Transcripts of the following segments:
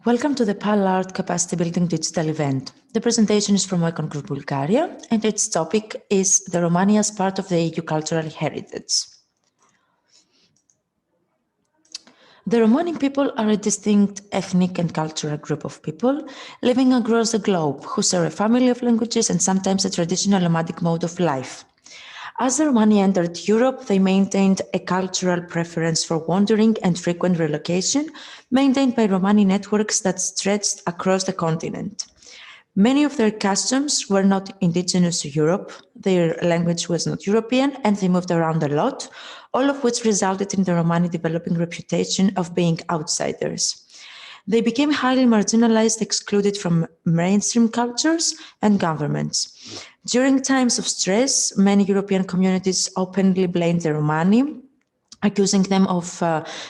Welcome to the PAL Art Capacity Building Digital event. The presentation is from Icon Group Bulgaria, and its topic is the Romani as part of the EU cultural heritage. The Romani people are a distinct ethnic and cultural group of people living across the globe who share a family of languages and sometimes a traditional nomadic mode of life. As the Romani entered Europe, they maintained a cultural preference for wandering and frequent relocation, maintained by Romani networks that stretched across the continent. Many of their customs were not indigenous to Europe, their language was not European, and they moved around a lot, all of which resulted in the Romani developing a reputation of being outsiders. They became highly marginalized, excluded from mainstream cultures and governments. During times of stress, many European communities openly blamed the Romani, accusing them of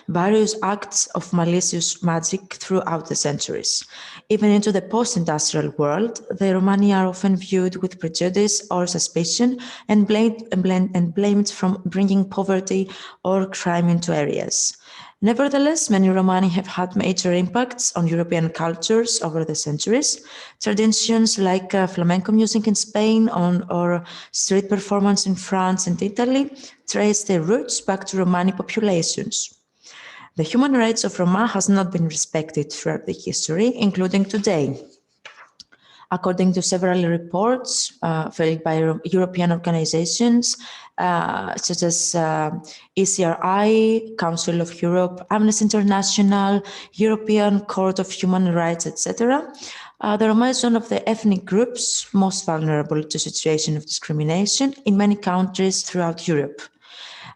various acts of malicious magic throughout the centuries. Even into the post-industrial world, the Romani are often viewed with prejudice or suspicion and blamed from bringing poverty or crime into areas. Nevertheless, many Romani have had major impacts on European cultures over the centuries. Traditions like flamenco music in Spain or street performance in France and Italy trace their roots back to Romani populations. The human rights of Roma has not been respected throughout the history, including today. According to several reports filed by European organizations such as ECRI, Council of Europe, Amnesty International, European Court of Human Rights, etc., the Roma is one of the ethnic groups most vulnerable to situation of discrimination in many countries throughout Europe.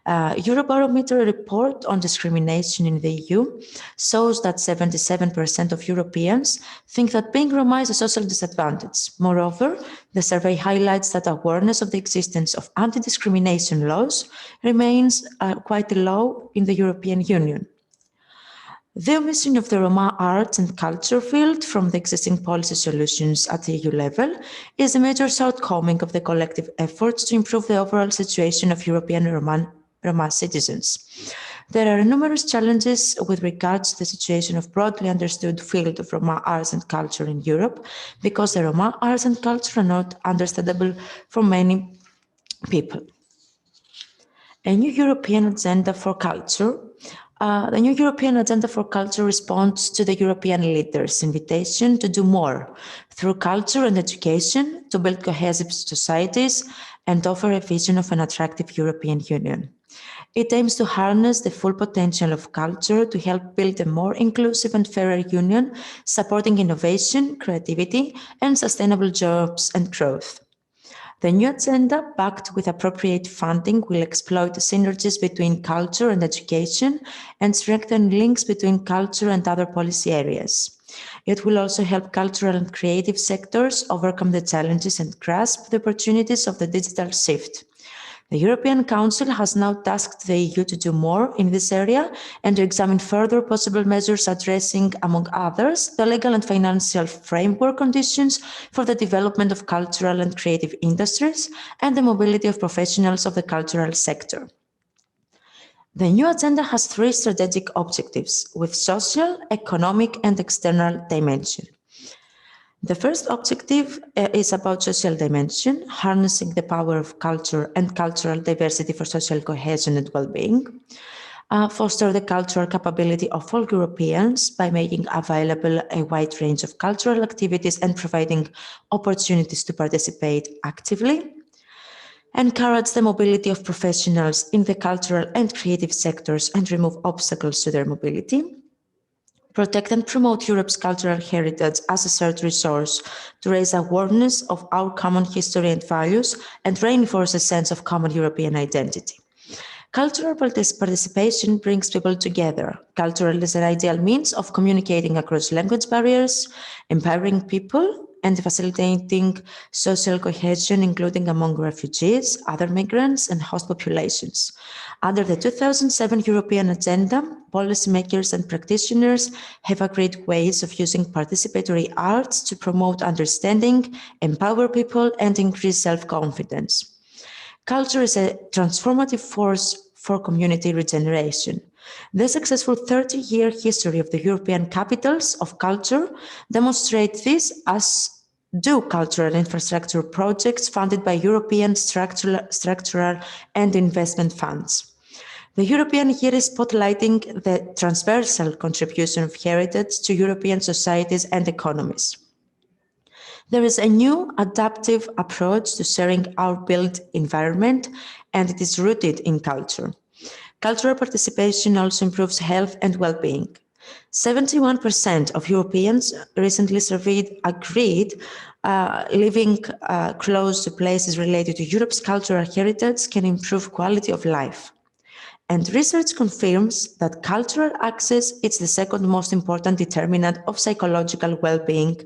Eurobarometer report on discrimination in the EU shows that 77% of Europeans think that being Roma is a social disadvantage. Moreover, the survey highlights that awareness of the existence of anti-discrimination laws remains quite low in the European Union. The omission of the Roma arts and culture field from the existing policy solutions at the EU level is a major shortcoming of the collective efforts to improve the overall situation of European Roma citizens. There are numerous challenges with regards to the situation of broadly understood field of Roma arts and culture in Europe, because the Roma arts and culture are not understandable for many people. A new European agenda for culture. The new European Agenda for Culture responds to the European leaders' invitation to do more through culture and education to build cohesive societies and offer a vision of an attractive European Union. It aims to harness the full potential of culture to help build a more inclusive and fairer union, supporting innovation, creativity, and sustainable jobs and growth. The new agenda, backed with appropriate funding, will exploit the synergies between culture and education and strengthen links between culture and other policy areas. It will also help cultural and creative sectors overcome the challenges and grasp the opportunities of the digital shift. The European Council has now tasked the EU to do more in this area and to examine further possible measures addressing, among others, the legal and financial framework conditions for the development of cultural and creative industries and the mobility of professionals of the cultural sector. The new agenda has three strategic objectives with social, economic, and external dimension. The first objective is about social dimension, harnessing the power of culture and cultural diversity for social cohesion and well-being. Foster the cultural capability of all Europeans by making available a wide range of cultural activities and providing opportunities to participate actively. Encourage the mobility of professionals in the cultural and creative sectors and remove obstacles to their mobility. Protect and promote Europe's cultural heritage as a shared resource to raise awareness of our common history and values and reinforce a sense of common European identity. Cultural participation brings people together. Cultural is an ideal means of communicating across language barriers, empowering people, and facilitating social cohesion, including among refugees, other migrants, and host populations. Under the 2007 European Agenda, policymakers and practitioners have agreed ways of using participatory arts to promote understanding, empower people, and increase self-confidence. Culture is a transformative force for community regeneration. The successful 30-year history of the European capitals of culture demonstrate this, as do cultural infrastructure projects funded by European structural and investment funds. The European Year is spotlighting the transversal contribution of heritage to European societies and economies. There is a new adaptive approach to sharing our built environment, and it is rooted in culture. Cultural participation also improves health and well-being. 71% of Europeans recently surveyed agreed living close to places related to Europe's cultural heritage can improve quality of life. And research confirms that cultural access is the second most important determinant of psychological well-being,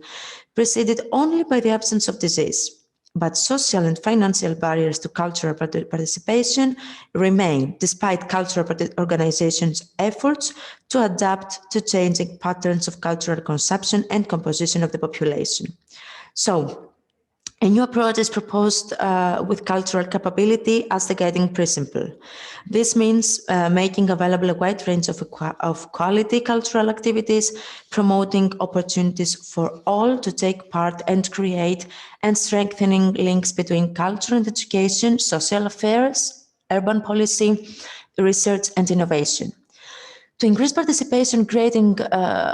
preceded only by the absence of disease. But social and financial barriers to cultural participation remain, despite cultural organizations' efforts to adapt to changing patterns of cultural consumption and composition of the population. So, a new approach is proposed with cultural capability as the guiding principle. This means making available a wide range of quality cultural activities, promoting opportunities for all to take part and create, and strengthening links between culture and education, social affairs, urban policy, research, and innovation. To increase participation, creating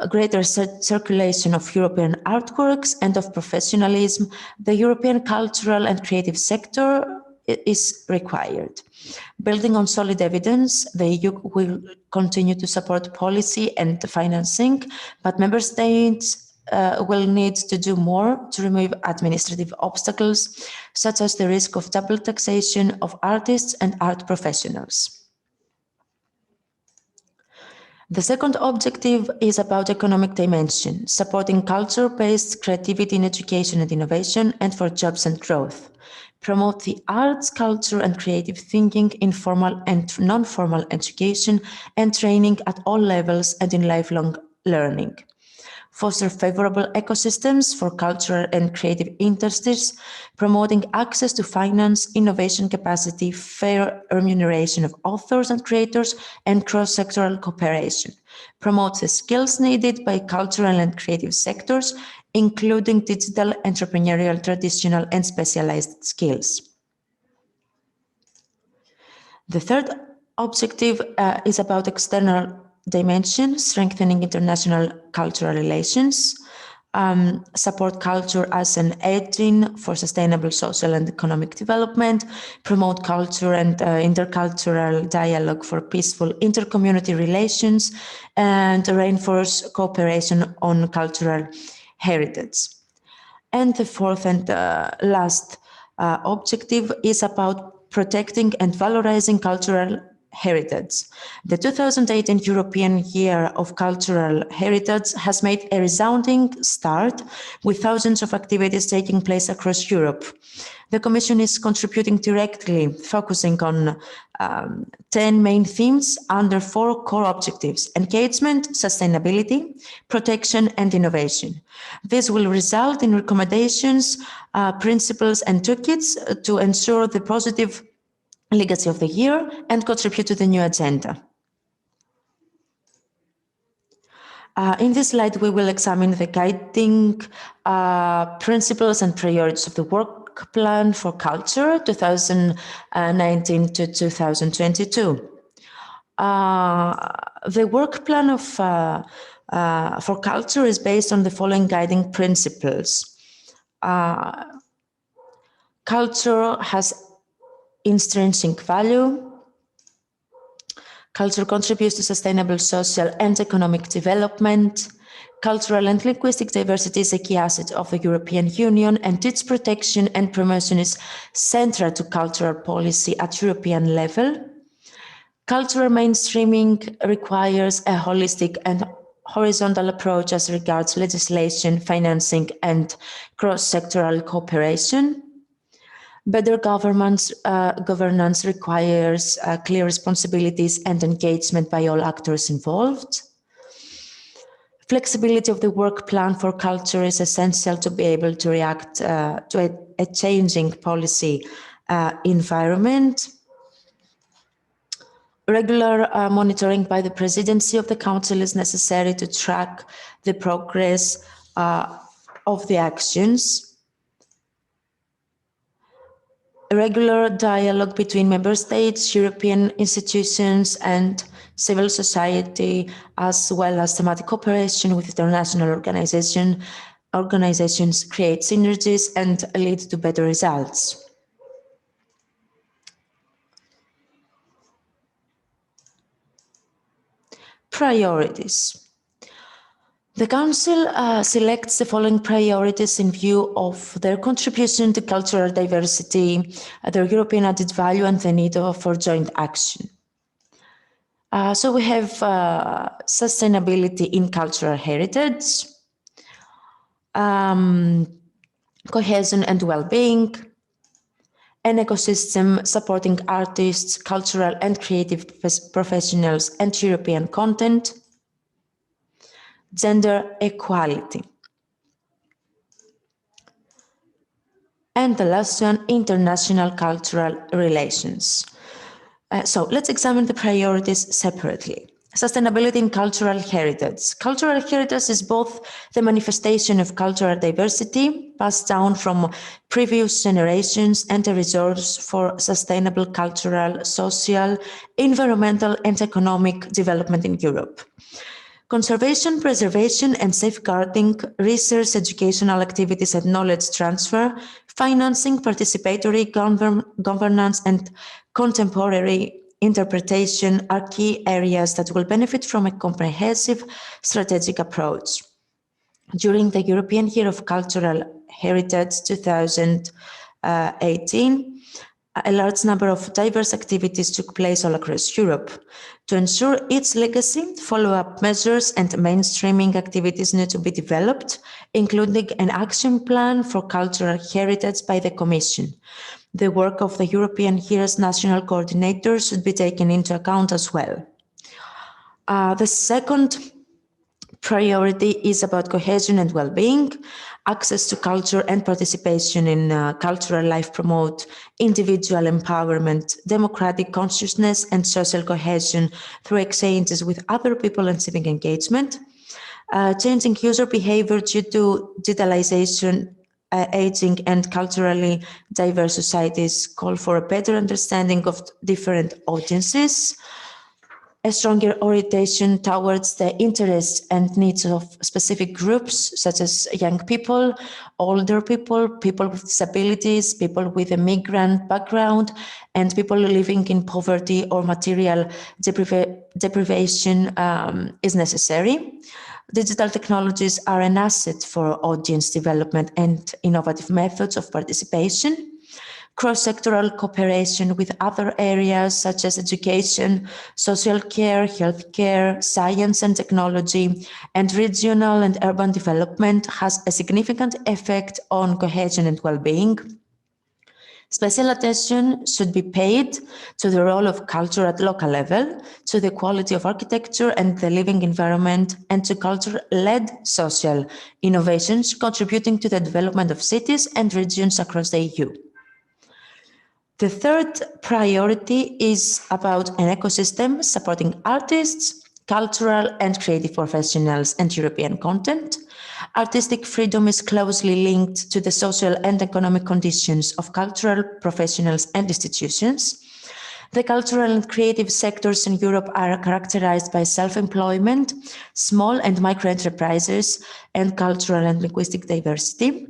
greater circulation of European artworks and of professionalism, the European cultural and creative sector is required. Building on solid evidence, the EU will continue to support policy and financing, but member states will need to do more to remove administrative obstacles, such as the risk of double taxation of artists and art professionals. The second objective is about economic dimension, supporting culture-based creativity in education and innovation and for jobs and growth. Promote the arts, culture and creative thinking in formal and non-formal education and training at all levels and in lifelong learning. Foster favorable ecosystems for cultural and creative industries, promoting access to finance, innovation capacity, fair remuneration of authors and creators, and cross-sectoral cooperation. Promote the skills needed by cultural and creative sectors, including digital, entrepreneurial, traditional, and specialized skills. The third objective is about external dimension, strengthening international cultural relations, support culture as an engine for sustainable social and economic development, promote culture and intercultural dialogue for peaceful intercommunity relations, and reinforce cooperation on cultural heritage. And the fourth and last objective is about protecting and valorizing cultural heritage. The 2018 European Year of Cultural Heritage has made a resounding start, with thousands of activities taking place across Europe. The Commission is contributing directly, focusing on 10 main themes under 4 core objectives: engagement, sustainability, protection, and innovation. This will result in recommendations, principles, and toolkits to ensure the positive legacy of the year and contribute to the new agenda. In this slide, we will examine the guiding principles and priorities of the work plan for culture 2019 to 2022. The work plan for culture is based on the following guiding principles. Culture has intrinsic value. Culture contributes to sustainable social and economic development. Cultural and linguistic diversity is a key asset of the European Union, and its protection and promotion is central to cultural policy at European level. Cultural mainstreaming requires a holistic and horizontal approach as regards legislation, financing, and cross-sectoral cooperation. Better governance requires clear responsibilities and engagement by all actors involved. Flexibility of the work plan for culture is essential to be able to react to a changing policy environment. Regular monitoring by the presidency of the council is necessary to track the progress of the actions. A regular dialogue between member states, European institutions, and civil society, as well as thematic cooperation with international organizations create synergies and lead to better results. Priorities. The Council selects the following priorities in view of their contribution to cultural diversity, their European added value, and the need for joint action. So we have sustainability in cultural heritage, cohesion and well-being, an ecosystem supporting artists, cultural and creative professionals, and European content, gender equality. And the last one, international cultural relations. So let's examine the priorities separately. Sustainability in cultural heritage. Cultural heritage is both the manifestation of cultural diversity passed down from previous generations and a resource for sustainable cultural, social, environmental, and economic development in Europe. Conservation, preservation, and safeguarding, research, educational activities, and knowledge transfer, financing, participatory governance, and contemporary interpretation are key areas that will benefit from a comprehensive strategic approach. During the European Year of Cultural Heritage 2018, a large number of diverse activities took place all across Europe. To ensure its legacy, follow-up measures and mainstreaming activities need to be developed, including an action plan for cultural heritage by the Commission. The work of the European Year's national coordinators should be taken into account as well. The second priority is about cohesion and well-being. Access to culture and participation in cultural life promote individual empowerment, democratic consciousness, and social cohesion through exchanges with other people and civic engagement. Changing user behavior due to digitalization, aging, and culturally diverse societies call for a better understanding of different audiences, a stronger orientation towards the interests and needs of specific groups, such as young people, older people, people with disabilities, people with a migrant background, and people living in poverty or material deprivation is necessary. Digital technologies are an asset for audience development and innovative methods of participation. Cross-sectoral cooperation with other areas such as education, social care, healthcare, science and technology, and regional and urban development has a significant effect on cohesion and well-being. Special attention should be paid to the role of culture at local level, to the quality of architecture and the living environment, and to culture-led social innovations contributing to the development of cities and regions across the EU. The third priority is about an ecosystem supporting artists, cultural and creative professionals, and European content. Artistic freedom is closely linked to the social and economic conditions of cultural professionals and institutions. The cultural and creative sectors in Europe are characterized by self-employment, small and micro enterprises, and cultural and linguistic diversity.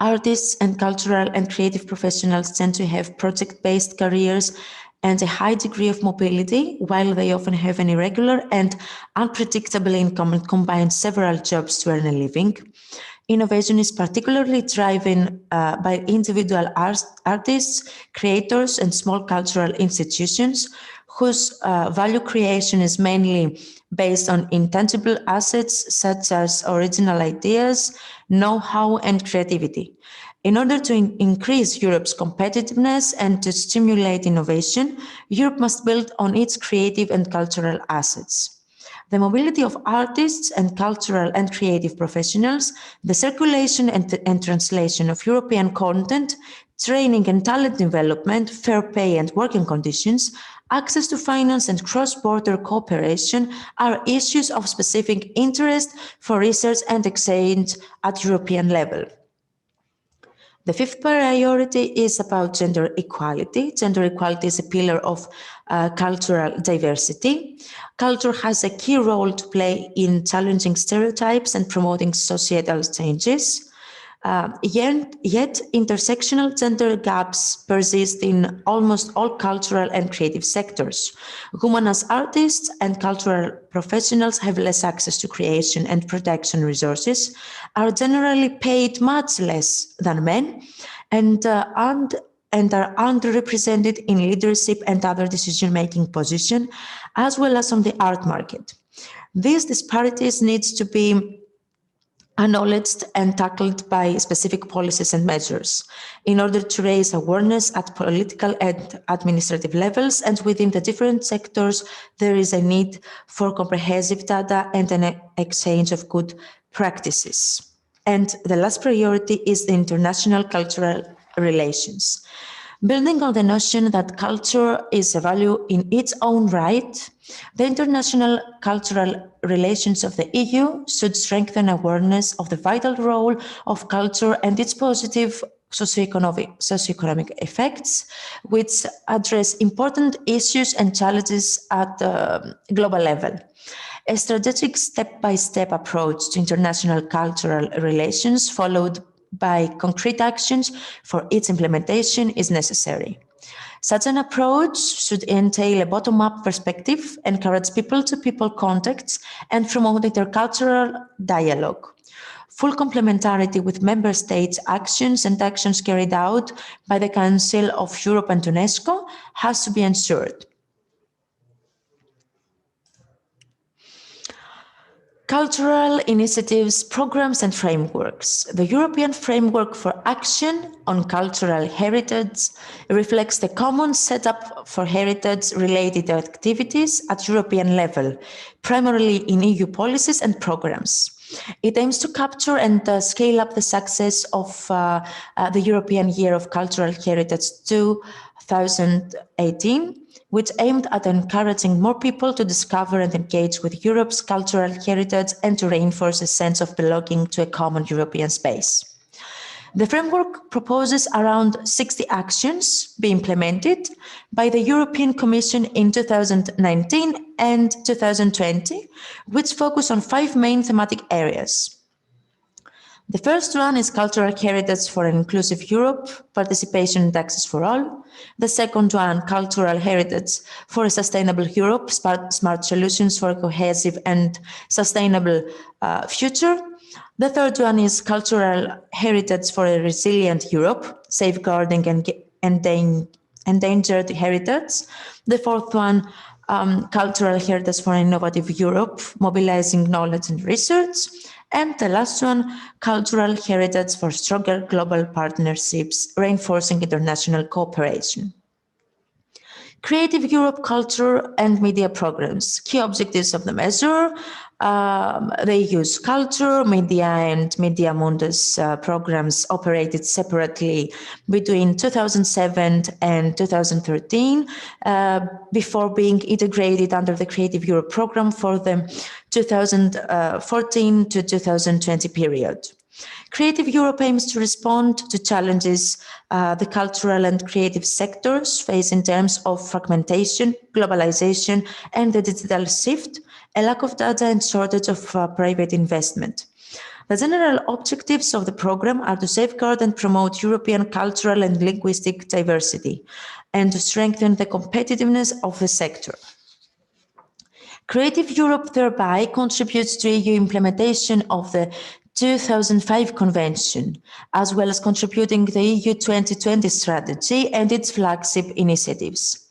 Artists and cultural and creative professionals tend to have project-based careers and a high degree of mobility, while they often have an irregular and unpredictable income and combine several jobs to earn a living. Innovation is particularly driven by individual artists, creators, and small cultural institutions whose value creation is mainly based on intangible assets such as original ideas, know-how, and creativity. In order to increase Europe's competitiveness and to stimulate innovation, Europe must build on its creative and cultural assets. The mobility of artists and cultural and creative professionals, the circulation and translation of European content, training and talent development, fair pay and working conditions access to finance and cross-border cooperation are issues of specific interest for research and exchange at European level. The fifth priority is about gender equality. Gender equality is a pillar of cultural diversity. Culture has a key role to play in challenging stereotypes and promoting societal changes. Yet, intersectional gender gaps persist in almost all cultural and creative sectors. Women as artists and cultural professionals have less access to creation and production resources, are generally paid much less than men, and are underrepresented in leadership and other decision-making positions, as well as on the art market. These disparities need to be acknowledged and tackled by specific policies and measures in order to raise awareness at political and administrative levels, and within the different sectors there is a need for comprehensive data and an exchange of good practices. And the last priority is the international cultural relations. Building on the notion that culture is a value in its own right, the international cultural relations of the EU should strengthen awareness of the vital role of culture and its positive socioeconomic effects, which address important issues and challenges at the global level. A strategic step-by-step approach to international cultural relations, followed by concrete actions for its implementation, is necessary. Such an approach should entail a bottom-up perspective, encourage people-to-people contacts, and promote intercultural dialogue. Full complementarity with member states' actions and actions carried out by the Council of Europe and UNESCO has to be ensured. Cultural initiatives, programs and frameworks. The European Framework for Action on Cultural Heritage reflects the common setup for heritage-related activities at European level, primarily in EU policies and programs. It aims to capture and scale up the success of the European Year of Cultural Heritage 2018, which aimed at encouraging more people to discover and engage with Europe's cultural heritage and to reinforce a sense of belonging to a common European space. The framework proposes around 60 actions be implemented by the European Commission in 2019 and 2020, which focus on 5 main thematic areas. The first one is cultural heritage for an inclusive Europe, participation and access for all. The second one, cultural heritage for a sustainable Europe, smart solutions for a cohesive and sustainable future. The third one is cultural heritage for a resilient Europe, safeguarding endangered heritage. The fourth one, cultural heritage for an innovative Europe, mobilizing knowledge and research. And the last one, cultural heritage for stronger global partnerships, reinforcing international cooperation. Creative Europe culture and media programs. Key objectives of the measure. They use culture, media and Media Mundus programs operated separately between 2007 and 2013 before being integrated under the Creative Europe program for the 2014 to 2020 period. Creative Europe aims to respond to challenges the cultural and creative sectors face in terms of fragmentation, globalization, and the digital shift, a lack of data and shortage of private investment. The general objectives of the program are to safeguard and promote European cultural and linguistic diversity, and to strengthen the competitiveness of the sector. Creative Europe thereby contributes to EU implementation of the 2005 Convention, as well as contributing the EU 2020 strategy and its flagship initiatives.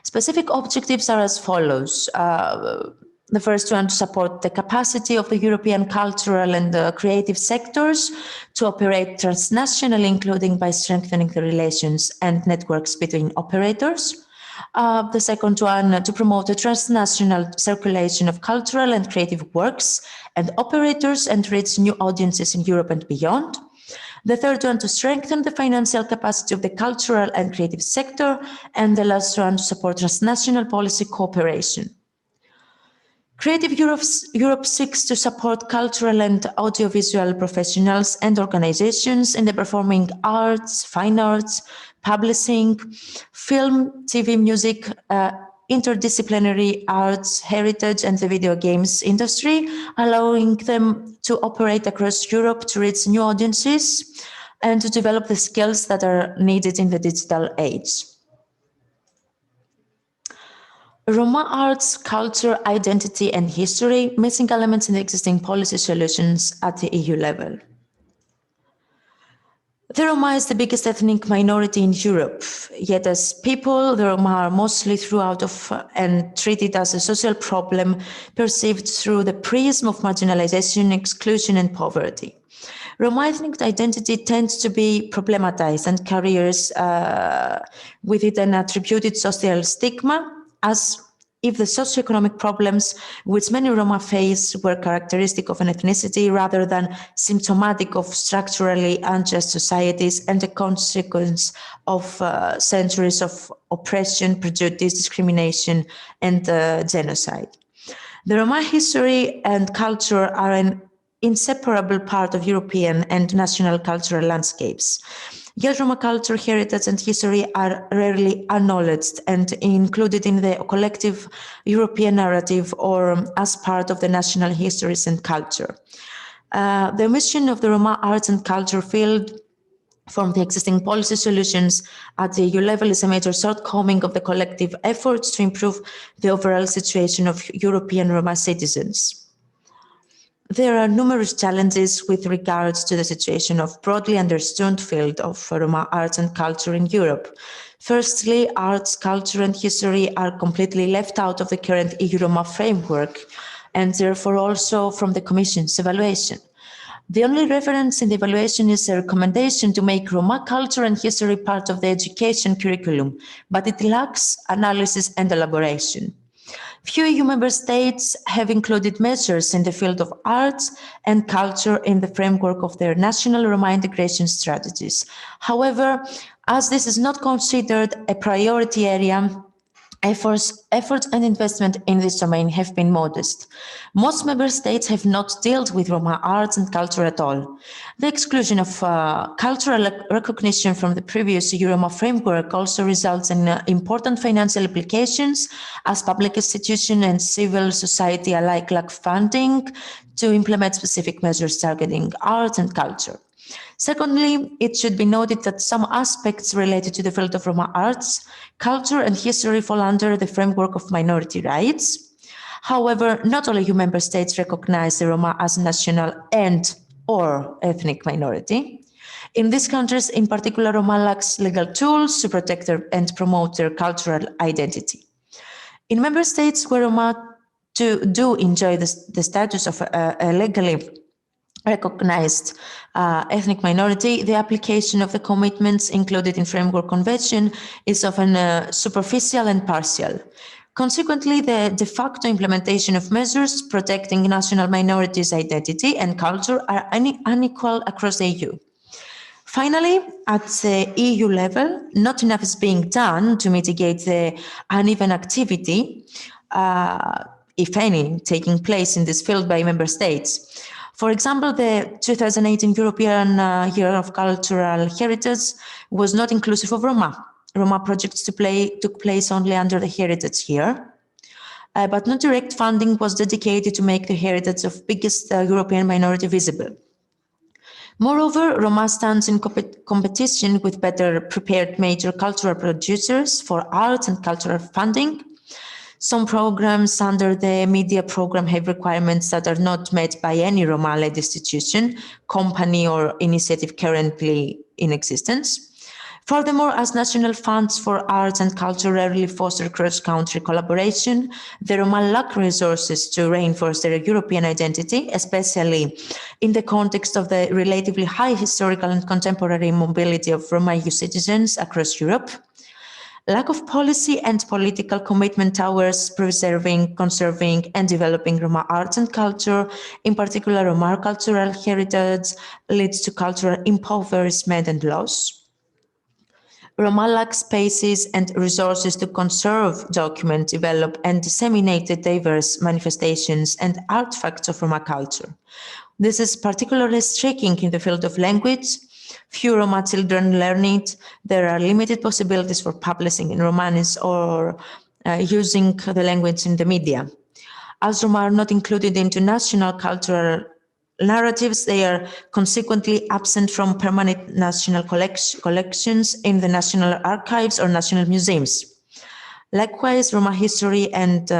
Specific objectives are as follows. The first one, to support the capacity of the European cultural and creative sectors to operate transnationally, including by strengthening the relations and networks between operators. The second one, to promote the transnational circulation of cultural and creative works and operators and reach new audiences in Europe and beyond. The third one to strengthen the financial capacity of the cultural and creative sector, and the last one to support transnational policy cooperation. Creative Europe seeks to support cultural and audiovisual professionals and organizations in the performing arts, fine arts, publishing, film, TV, music, interdisciplinary arts, heritage, and the video games industry, allowing them to operate across Europe to reach new audiences and to develop the skills that are needed in the digital age. Roma arts, culture, identity, and history, missing elements in the existing policy solutions at the EU level. The Roma is the biggest ethnic minority in Europe, yet as people, the Roma are mostly throughout and treated as a social problem perceived through the prism of marginalization, exclusion, and poverty. Roma ethnic identity tends to be problematized and carries with it an attributed social stigma, as if the socioeconomic problems which many Roma face were characteristic of an ethnicity rather than symptomatic of structurally unjust societies and a consequence of centuries of oppression, prejudice, discrimination, and genocide. The Roma history and culture are an inseparable part of European and national cultural landscapes. Yet Roma culture, heritage, and history are rarely acknowledged and included in the collective European narrative or as part of the national histories and culture. The mission of the Roma arts and culture field from the existing policy solutions at the EU level is a major shortcoming of the collective efforts to improve the overall situation of European Roma citizens. There are numerous challenges with regards to the situation of broadly understood field of Roma arts and culture in Europe. Firstly, arts, culture, and history are completely left out of the current EU Roma framework and therefore also from the Commission's evaluation. The only reference in the evaluation is a recommendation to make Roma culture and history part of the education curriculum, but it lacks analysis and elaboration. Few EU member states have included measures in the field of arts and culture in the framework of their national Roma integration strategies. However, as this is not considered a priority area, efforts and investment in this domain have been modest. Most member states have not dealt with Roma arts and culture at all. The exclusion of cultural recognition from the previous EU Roma framework also results in important financial implications, as public institutions and civil society alike lack funding to implement specific measures targeting arts and culture. Secondly, it should be noted that some aspects related to the field of Roma arts, culture, and history fall under the framework of minority rights. However, not all EU member states recognize the Roma as national and/or ethnic minority. In these countries, in particular, Roma lacks legal tools to protect and promote their cultural identity. In member states where Roma do enjoy the status of a legally recognized ethnic minority, the application of the commitments included in Framework Convention is often superficial and partial. Consequently, the de facto implementation of measures protecting national minorities' identity and culture are unequal across the EU. Finally, at the EU level, not enough is being done to mitigate the uneven activity, if any, taking place in this field by member states. For example, the 2018 European Year of Cultural Heritage was not inclusive of Roma. Roma projects took place only under the Heritage Year, but no direct funding was dedicated to make the heritage of biggest European minority visible. Moreover, Roma stands in competition with better prepared major cultural producers for arts and cultural funding. Some programs under the media program have requirements that are not met by any Roma-led institution, company, or initiative currently in existence. Furthermore, as national funds for arts and culture rarely foster cross-country collaboration, the Roma lack resources to reinforce their European identity, especially in the context of the relatively high historical and contemporary mobility of Roma EU citizens across Europe. Lack of policy and political commitment towards preserving, conserving, and developing Roma arts and culture, in particular Roma cultural heritage, leads to cultural impoverishment and loss. Roma lack spaces and resources to conserve, document, develop, and disseminate the diverse manifestations and artifacts of Roma culture. This is particularly striking in the field of language. Few Roma children learn it. There are limited possibilities for publishing in Romanis or using the language in the media. As Roma are not included into national cultural narratives, they are consequently absent from permanent national collections in the national archives or national museums. Likewise, Roma history and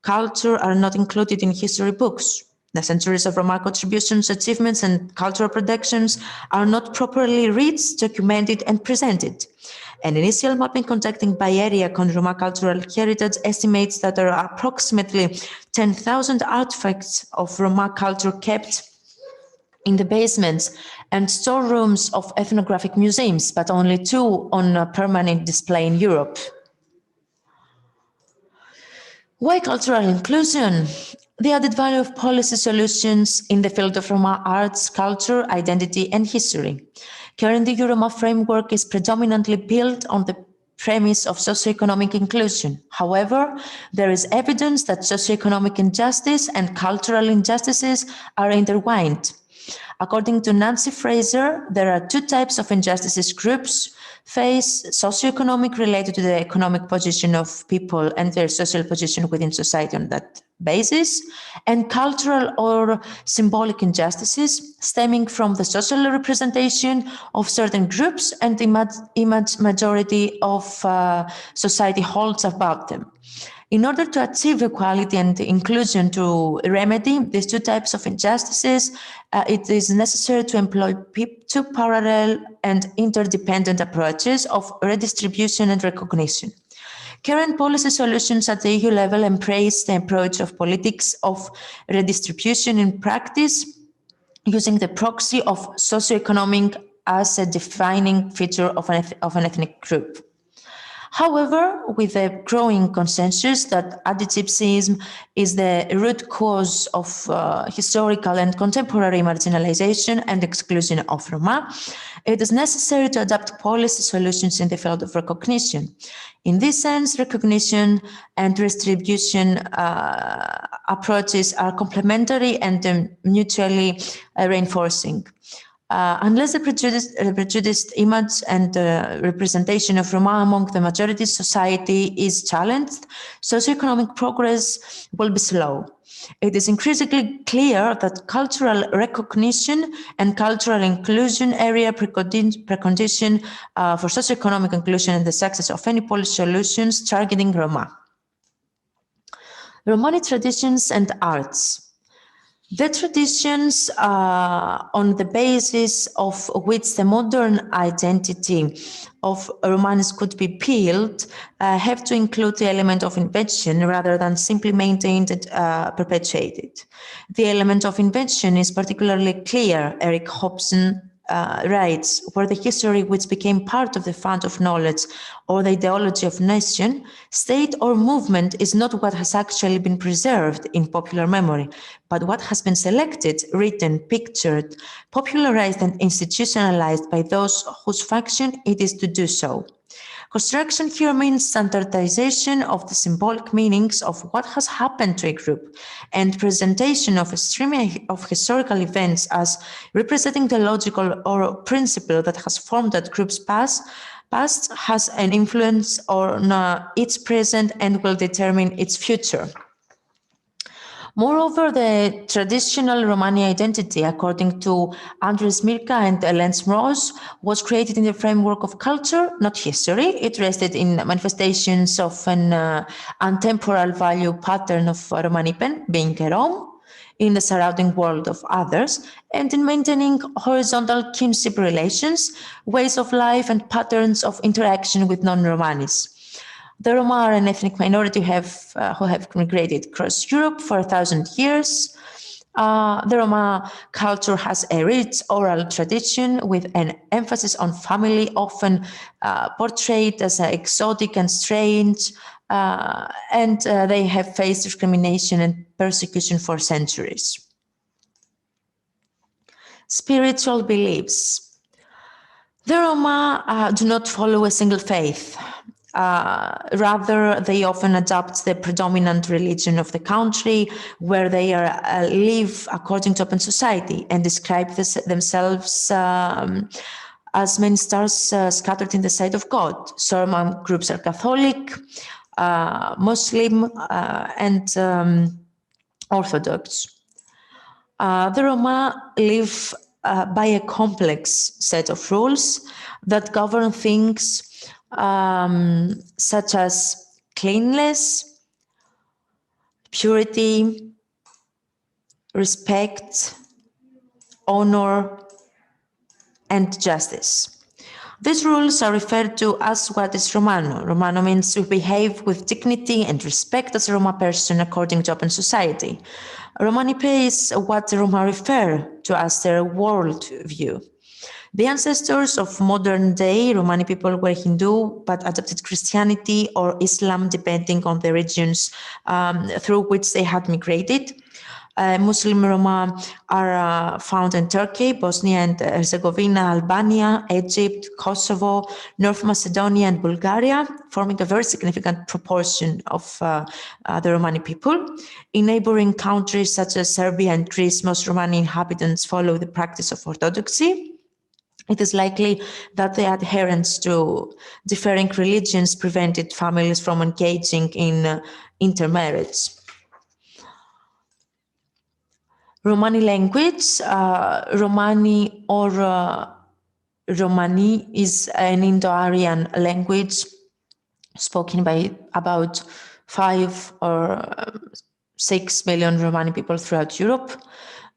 culture are not included in history books. The centuries of Roma contributions, achievements, and cultural productions are not properly read, documented, and presented. An initial mapping conducted by area on Roma cultural heritage estimates that there are approximately 10,000 artifacts of Roma culture kept in the basements and storerooms of ethnographic museums, but only 2 on a permanent display in Europe. Why cultural inclusion? The added value of policy solutions in the field of Roma arts, culture, identity, and history. Currently, the Roma framework is predominantly built on the premise of socioeconomic inclusion. However, there is evidence that socioeconomic injustice and cultural injustices are intertwined. According to Nancy Fraser, there are 2 types of injustices groups face: socioeconomic, related to the economic position of people and their social position within society on that basis, and cultural or symbolic injustices stemming from the social representation of certain groups and the image majority of society holds about them. In order to achieve equality and inclusion to remedy these 2 types of injustices, it is necessary to employ 2 parallel and interdependent approaches of redistribution and recognition. Current policy solutions at the EU level embrace the approach of politics of redistribution in practice, using the proxy of socioeconomic as a defining feature of an ethnic group. However, with the growing consensus that anti-Gypsyism is the root cause of historical and contemporary marginalization and exclusion of Roma, it is necessary to adopt policy solutions in the field of recognition. In this sense, recognition and distribution approaches are complementary and mutually reinforcing. Unless the prejudiced image and representation of Roma among the majority society is challenged, socioeconomic progress will be slow. It is increasingly clear that cultural recognition and cultural inclusion area precondition for socioeconomic inclusion and the success of any policy solutions targeting Roma. Romani traditions and arts. The traditions on the basis of which the modern identity of Romanis could be built have to include the element of invention rather than simply maintained and perpetuated. The element of invention is particularly clear, Eric Hobson writes, where the history which became part of the fund of knowledge or the ideology of nation, state or movement is not what has actually been preserved in popular memory, but what has been selected, written, pictured, popularized and institutionalized by those whose function it is to do so. Construction here means standardization of the symbolic meanings of what has happened to a group and presentation of a stream of historical events as representing the logical or principle that has formed that group's past has an influence on its present and will determine its future. Moreover, the traditional Romani identity, according to Andres Mirka and Lens Rose, was created in the framework of culture, not history. It rested in manifestations of an untemporal value pattern of Romanipen, being a Rom, in the surrounding world of others, and in maintaining horizontal kinship relations, ways of life, and patterns of interaction with non-Romanis. The Roma are an ethnic minority who have migrated across Europe for 1,000 years. The Roma culture has a rich oral tradition with an emphasis on family, often portrayed as exotic and strange, and they have faced discrimination and persecution for centuries. Spiritual beliefs. The Roma do not follow a single faith. Rather, they often adopt the predominant religion of the country where they live according to open society and describe themselves as many stars scattered in the sight of God. Some groups are Catholic, Muslim, and Orthodox. The Roma live by a complex set of rules that govern things such as cleanliness, purity, respect, honor, and justice. These rules are referred to as what is Romano. Romano means we behave with dignity and respect as a Roma person according to open society. Romani is what the Roma refer to as their world view. The ancestors of modern day Romani people were Hindu but adopted Christianity or Islam depending on the regions through which they had migrated. Muslim Roma are found in Turkey, Bosnia and Herzegovina, Albania, Egypt, Kosovo, North Macedonia, and Bulgaria, forming a very significant proportion of the Romani people. In neighboring countries such as Serbia and Greece, most Romani inhabitants follow the practice of Orthodoxy. It is likely that the adherence to differing religions prevented families from engaging in intermarriage. Romani language, Romani or Romani is an Indo-Aryan language spoken by about 5 or 6 million Romani people throughout Europe.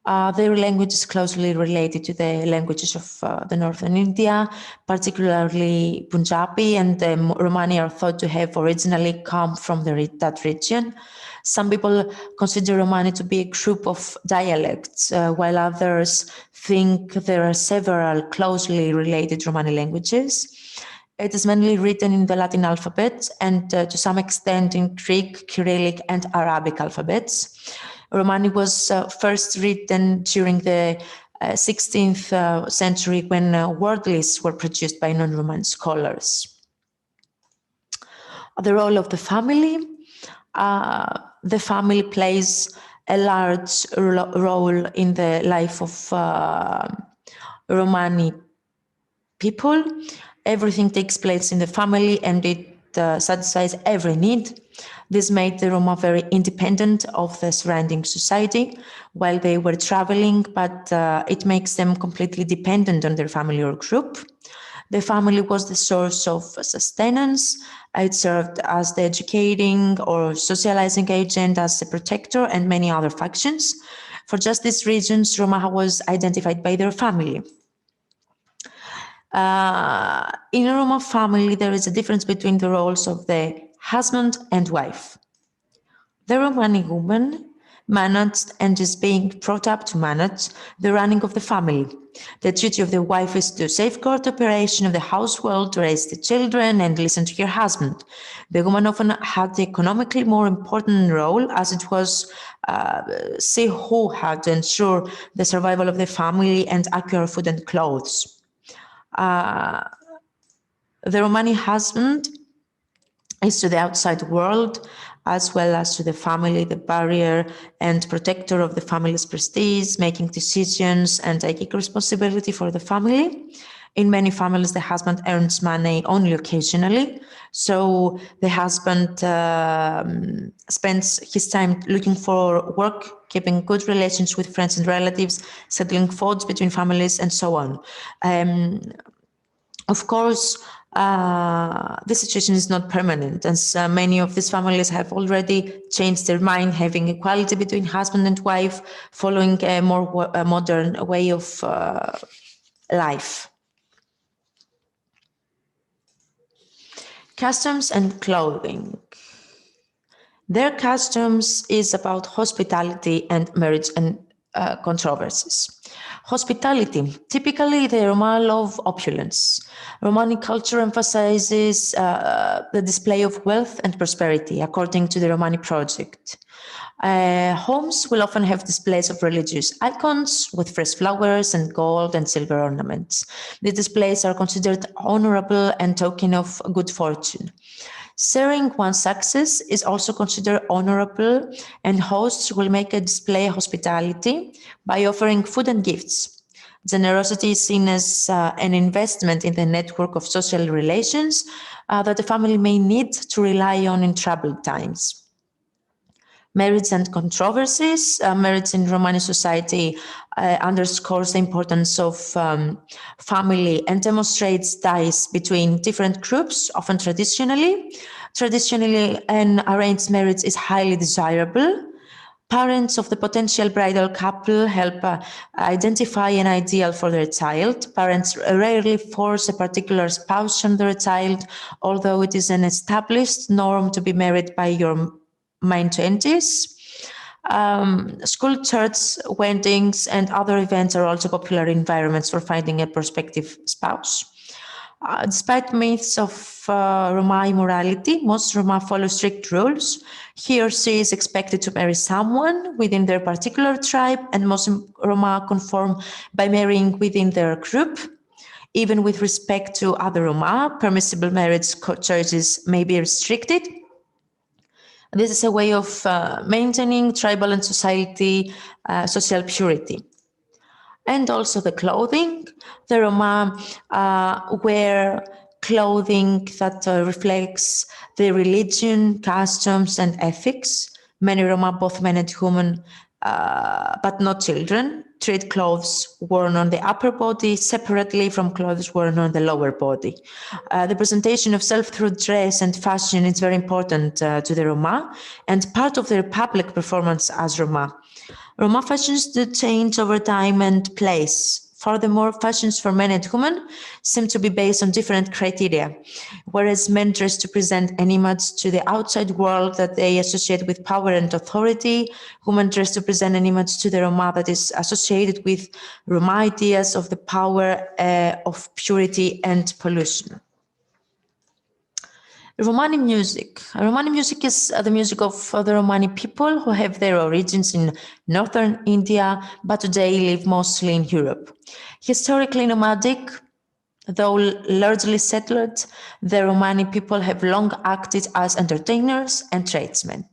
Their language is closely related to the languages of the northern India, particularly Punjabi, and the Romani are thought to have originally come from that region. Some people consider Romani to be a group of dialects, while others think there are several closely related Romani languages. It is mainly written in the Latin alphabet and to some extent in Greek, Cyrillic, and Arabic alphabets. Romani was first written during the 16th century when word lists were produced by non-Roman scholars. The role of the family. The family plays a large role in the life of Romani people. Everything takes place in the family and it satisfies every need. This made the Roma very independent of the surrounding society while they were traveling, but it makes them completely dependent on their family or group. The family was the source of sustenance. It served as the educating or socializing agent, as a protector, and many other functions. For just these reasons, Roma was identified by their family. In a Roma family, there is a difference between the roles of the husband and wife. The Romani woman managed and is being brought up to manage the running of the family. The duty of the wife is to safeguard the operation of the household, to raise the children, and listen to her husband. The woman often had the economically more important role, as it was she who had to ensure the survival of the family and accurate food and clothes. The Romani husband is to the outside world as well as to the family, the barrier and protector of the family's prestige, making decisions and taking responsibility for the family. In many families, the husband earns money only occasionally. So the husband spends his time looking for work, keeping good relations with friends and relatives, settling faults between families, and so on. Of course, this situation is not permanent, as many of these families have already changed their mind, having equality between husband and wife, following a more modern way of life. Customs and clothing. Their customs is about hospitality and marriage and controversies. Hospitality. Typically, the Roma love opulence. Romani culture emphasizes the display of wealth and prosperity, according to the Romani Project. Homes will often have displays of religious icons with fresh flowers and gold and silver ornaments. The displays are considered honorable and token of good fortune. Sharing one's success is also considered honorable, and hosts will make a display of hospitality by offering food and gifts. Generosity is seen as an investment in the network of social relations that a family may need to rely on in troubled times. Marriage and controversies. Marriage in Romani society underscores the importance of family and demonstrates ties between different groups, often traditionally. Traditionally, an arranged marriage is highly desirable. Parents of the potential bridal couple help identify an ideal for their child. Parents rarely force a particular spouse on their child, although it is an established norm to be married by your mid-20s. School, church, weddings, and other events are also popular environments for finding a prospective spouse. Despite myths of Roma immorality, most Roma follow strict rules. He or she is expected to marry someone within their particular tribe, and most Roma conform by marrying within their group. Even with respect to other Roma, permissible marriage choices may be restricted. This is a way of maintaining tribal and social purity. And also the clothing. The Roma wear clothing that reflects their religion, customs, and ethics. Many Roma, both men and women, but not children, treat clothes worn on the upper body separately from clothes worn on the lower body. The presentation of self through dress and fashion is very important to the Roma and part of their public performance as Roma. Roma fashions do change over time and place. Furthermore, fashions for men and women seem to be based on different criteria. Whereas men dress to present an image to the outside world that they associate with power and authority, women dress to present an image to the Roma that is associated with Roma ideas of the power of purity and pollution. Romani music. Romani music is the music of the Romani people who have their origins in northern India, but today live mostly in Europe. Historically nomadic, though largely settled, the Romani people have long acted as entertainers and tradesmen.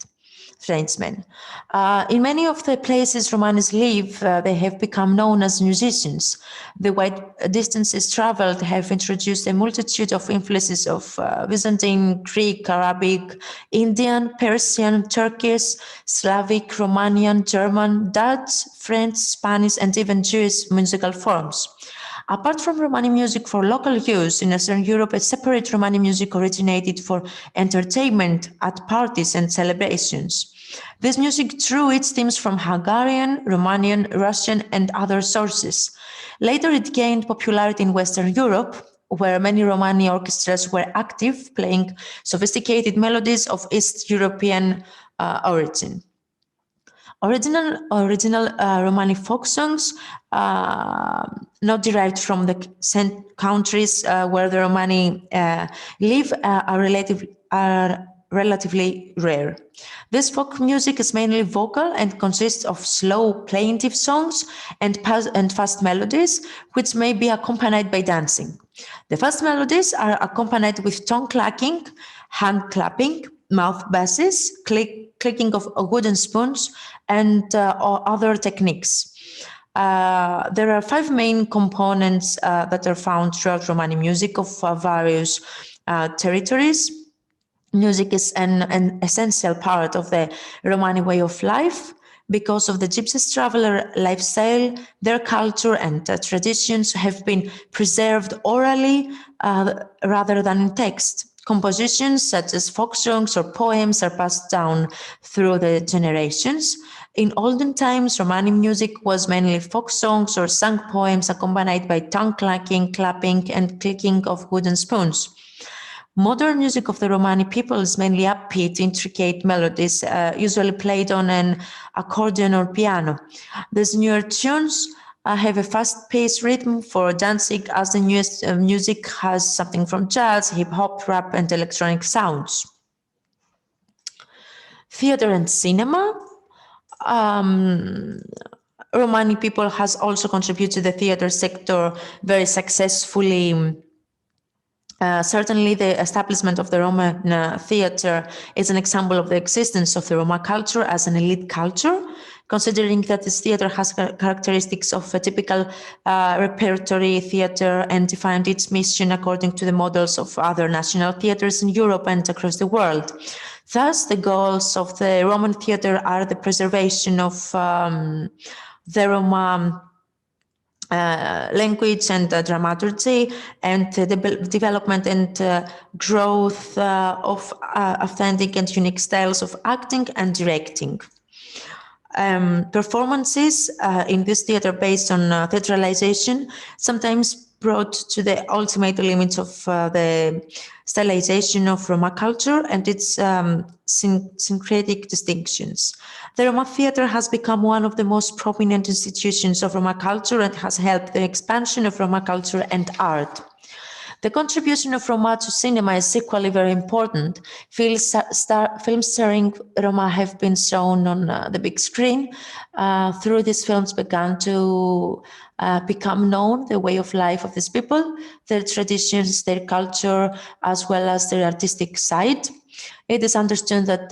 In many of the places Romanis live, they have become known as musicians. The wide distances traveled have introduced a multitude of influences of Byzantine, Greek, Arabic, Indian, Persian, Turkish, Slavic, Romanian, German, Dutch, French, Spanish, and even Jewish musical forms. Apart from Romani music for local use, in Eastern Europe, a separate Romani music originated for entertainment at parties and celebrations. This music drew its themes from Hungarian, Romanian, Russian, and other sources. Later, it gained popularity in Western Europe, where many Romani orchestras were active, playing sophisticated melodies of East European origin. Original Romani folk songs, not derived from the countries where the Romani live, are relatively rare. This folk music is mainly vocal and consists of slow, plaintive songs and fast melodies, which may be accompanied by dancing. The fast melodies are accompanied with tongue clacking, hand clapping, mouth basses, clicking of wooden spoons, and other techniques. There are 5 main components that are found throughout Romani music of various territories. Music is an essential part of the Romani way of life. Because of the Gypsies traveler lifestyle, their culture and traditions have been preserved orally rather than in text. Compositions such as folk songs or poems are passed down through the generations. In olden times, Romani music was mainly folk songs or sung poems accompanied by tongue clacking, clapping, and clicking of wooden spoons. Modern music of the Romani people is mainly upbeat, intricate melodies, usually played on an accordion or piano. These newer tunes have a fast-paced rhythm for dancing, as the newest music has something from jazz, hip-hop, rap, and electronic sounds. Theater and cinema. Romani people has also contributed to the theater sector very successfully. Certainly, the establishment of the Roman theatre is an example of the existence of the Roma culture as an elite culture, considering that this theatre has characteristics of a typical repertory theatre and defined its mission according to the models of other national theatres in Europe and across the world. Thus, the goals of the Roman theatre are the preservation of the Roma language and dramaturgy, and the development and growth of authentic and unique styles of acting and directing. Performances in this theatre based on theatralization sometimes brought to the ultimate limits of the stylization of Roma culture and its syncretic distinctions. The Roma theatre has become one of the most prominent institutions of Roma culture and has helped the expansion of Roma culture and art. The contribution of Roma to cinema is equally very important. Films starring Roma have been shown on the big screen. Through these films began to become known the way of life of these people, their traditions, their culture, as well as their artistic side. It is understood that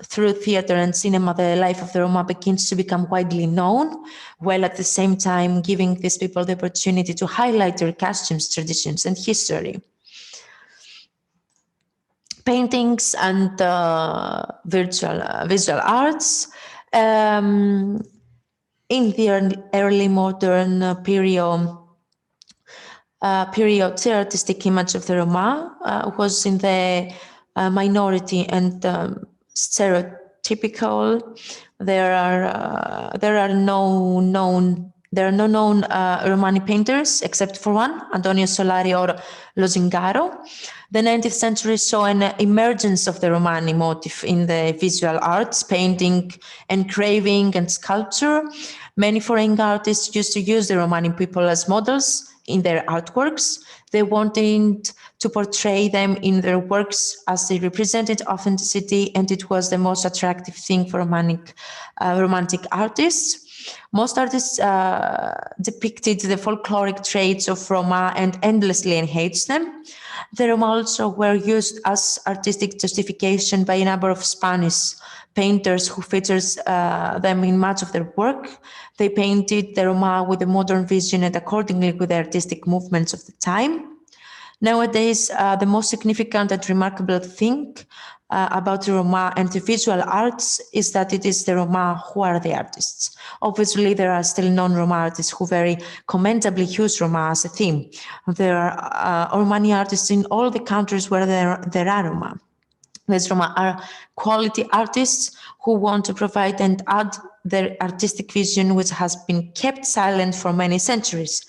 through theater and cinema, the life of the Roma begins to become widely known, while at the same time giving these people the opportunity to highlight their costumes, traditions, and history. Paintings and visual arts. In the early modern period, the artistic image of the Roma was in the minority and stereotypical. There are no known Romani painters except for one, Antonio Solari or Lo Zingaro. The 19th century saw an emergence of the Romani motif in the visual arts, painting, engraving, and sculpture. Many foreign artists used to use the Romani people as models in their artworks. They wanted to portray them in their works as they represented authenticity, and it was the most attractive thing for romantic artists. Most artists depicted the folkloric traits of Roma and endlessly enhanced them. The Roma also were used as artistic justification by a number of Spanish painters who features them in much of their work. They painted the Roma with a modern vision and accordingly with the artistic movements of the time. Nowadays, the most significant and remarkable thing about the Roma and the visual arts is that it is the Roma who are the artists. Obviously, there are still non-Roma artists who very commendably use Roma as a theme. There are Romani artists in all the countries where there are Roma. These Roma are quality artists who want to provide and add their artistic vision, which has been kept silent for many centuries.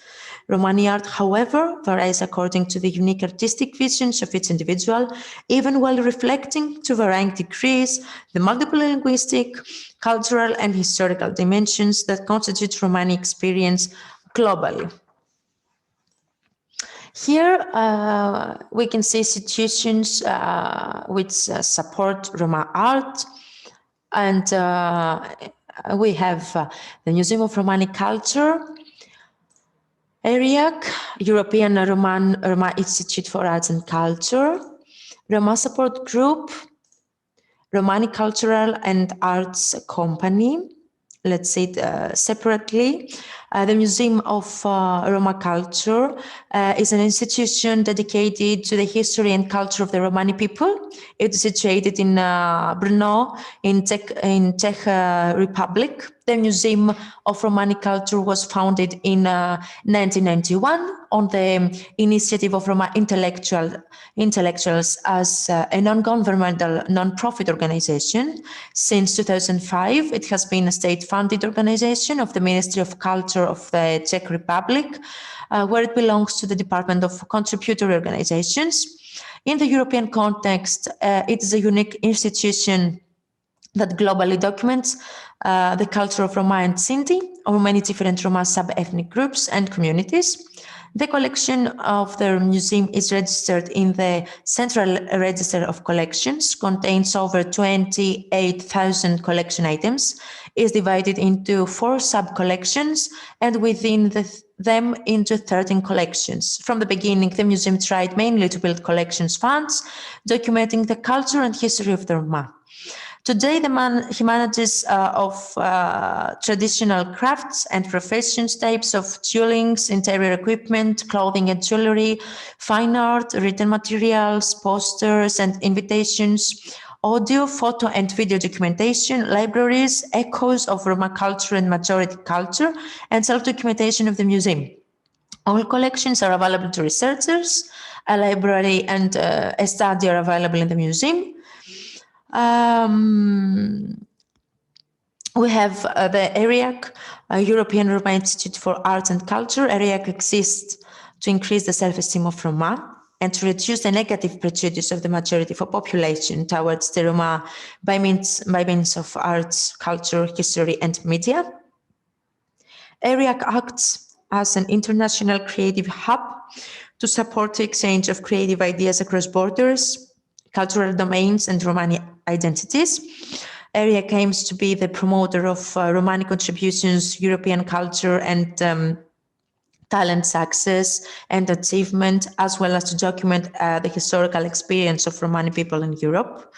Romani art, however, varies according to the unique artistic visions of each individual, even while reflecting to varying degrees the multiple linguistic, cultural, and historical dimensions that constitute Romani experience globally. Here we can see institutions which support Roma art, and we have the Museum of Romani Culture, ERIAC, European Roma Institute for Arts and Culture, Roma Support Group, Romani Cultural and Arts Company, let's say it separately. The Museum of Roma Culture is an institution dedicated to the history and culture of the Romani people. It is situated in Brno, in Czech Republic. The Museum of Romani Culture was founded in 1991 on the initiative of Roma intellectuals as a non-governmental, non-profit organization. Since 2005, it has been a state-funded organization of the Ministry of Culture of the Czech Republic, where it belongs to the Department of Contributory Organizations. In the European context, it is a unique institution that globally documents the culture of Roma and Sinti, or many different Roma sub-ethnic groups and communities. The collection of the museum is registered in the Central Register of Collections, contains over 28,000 collection items, is divided into 4 sub-collections, and within them into 13 collections. From the beginning, the museum tried mainly to build collections funds, documenting the culture and history of the Roma. Today, he manages of traditional crafts and professions, types of toolings, interior equipment, clothing and jewelry, fine art, written materials, posters and invitations, audio, photo and video documentation, libraries, echoes of Roma culture and majority culture, and self-documentation of the museum. All collections are available to researchers. A library and a study are available in the museum. We have the ERIAC, European Roma Institute for Arts and Culture. ERIAC exists to increase the self-esteem of Roma and to reduce the negative prejudice of the majority of the population towards the Roma by means of arts, culture, history, and media. ERIAC acts as an international creative hub to support the exchange of creative ideas across borders, cultural domains, and Romani identities. ERIAC aims to be the promoter of Romani contributions, European culture, and talent success and achievement, as well as to document the historical experience of Romani people in Europe.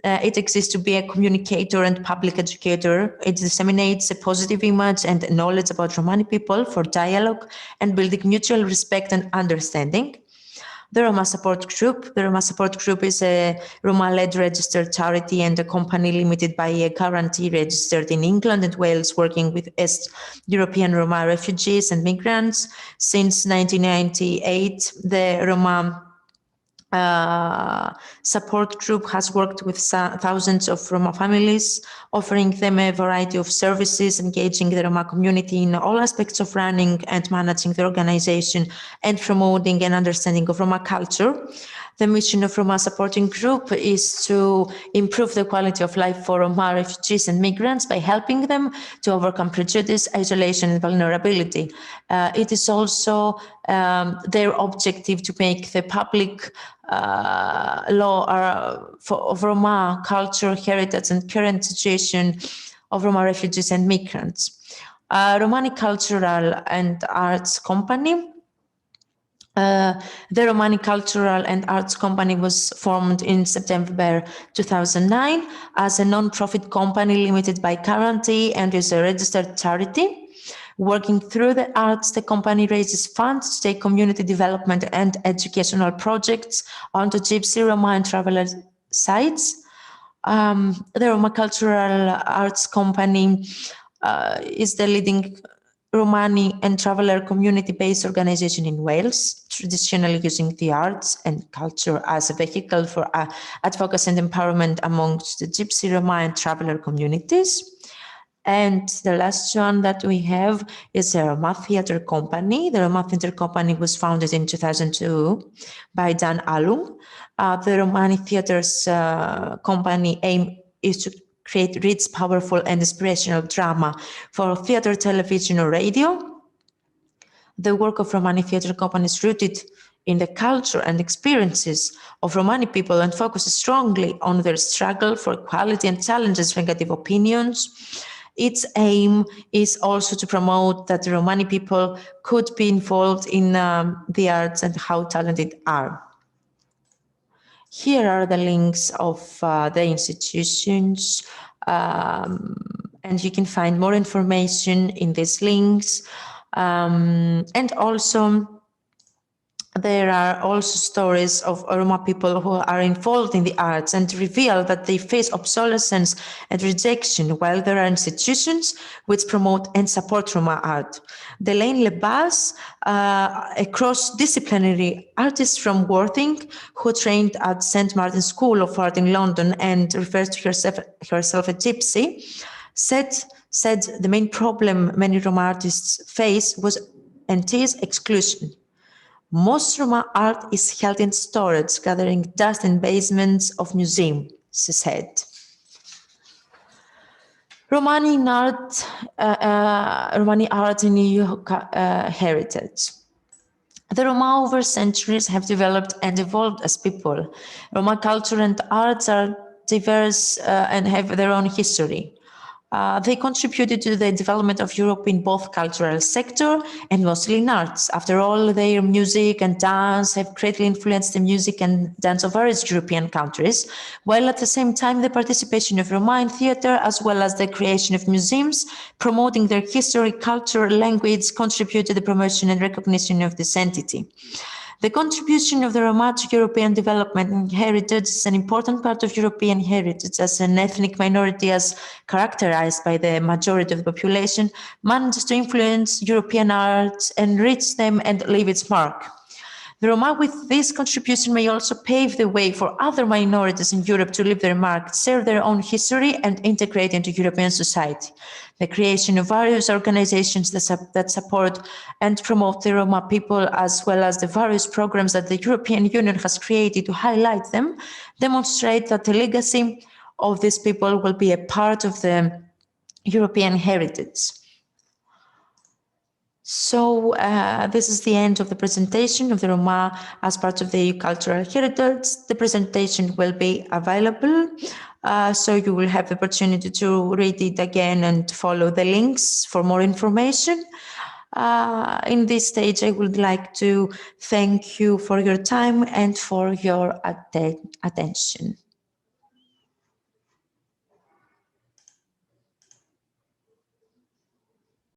It exists to be a communicator and public educator. It disseminates a positive image and knowledge about Romani people for dialogue and building mutual respect and understanding. The Roma Support Group. The Roma Support Group is a Roma-led registered charity and a company limited by a guarantee registered in England and Wales, working with East European Roma refugees and migrants. Since 1998, the Roma Support Group has worked with thousands of Roma families, offering them a variety of services, engaging the Roma community in all aspects of running and managing the organization, and promoting an understanding of Roma culture. The mission of Roma Supporting Group is to improve the quality of life for Roma refugees and migrants by helping them to overcome prejudice, isolation, and vulnerability. It is also their objective to make the public law of Roma culture, heritage, and current situation of Roma refugees and migrants. Romani Cultural and Arts Company. The Romani Cultural and Arts Company was formed in September 2009 as a non-profit company limited by guarantee and is a registered charity. Working through the arts, the company raises funds to take community development and educational projects onto Gypsy, Roma, and traveler sites. The Roma Cultural Arts Company is the leading Romani and traveler community-based organization in Wales, traditionally using the arts and culture as a vehicle for advocacy and empowerment amongst the Gypsy, Roma, and traveler communities. And the last one that we have is the Roma Theatre Company. The Roma Theatre Company was founded in 2002 by Dan Alum. The Romani Theatres Company aim is to create rich, powerful, and inspirational drama for theatre, television, or radio. The work of Romani Theatre Company is rooted in the culture and experiences of Romani people and focuses strongly on their struggle for equality and challenges negative opinions. Its aim is also to promote that the Romani people could be involved in the arts and how talented are. Here are the links of the institutions, and you can find more information in these links. And also, there are also stories of Roma people who are involved in the arts and reveal that they face obsolescence and rejection, while there are institutions which promote and support Roma art. Delaine Lebas, a cross-disciplinary artist from Worthing, who trained at St. Martin's School of Art in London and refers to herself a gypsy, said the main problem many Roma artists face was and is exclusion. Most Roma art is held in storage, gathering dust in basements of museums, she said. Romani art in EU heritage. The Roma over centuries have developed and evolved as people. Roma culture and arts are diverse and have their own history. They contributed to the development of Europe in both cultural sector and mostly in arts. After all, their music and dance have greatly influenced the music and dance of various European countries, while at the same time the participation of Roma in theatre as well as the creation of museums promoting their history, culture, language contribute to the promotion and recognition of this entity. The contribution of the Roma to European development and heritage is an important part of European heritage as an ethnic minority as characterized by the majority of the population manages to influence European arts, enrich them and leave its mark. The Roma with this contribution may also pave the way for other minorities in Europe to leave their mark, share their own history and integrate into European society. The creation of various organizations that support and promote the Roma people, as well as the various programs that the European Union has created to highlight them, demonstrate that the legacy of these people will be a part of the European heritage. So this is the end of the presentation of the Roma as part of the EU cultural heritage. The presentation will be available, so you will have the opportunity to read it again and follow the links for more information. In this stage, I would like to thank you for your time and for your attention.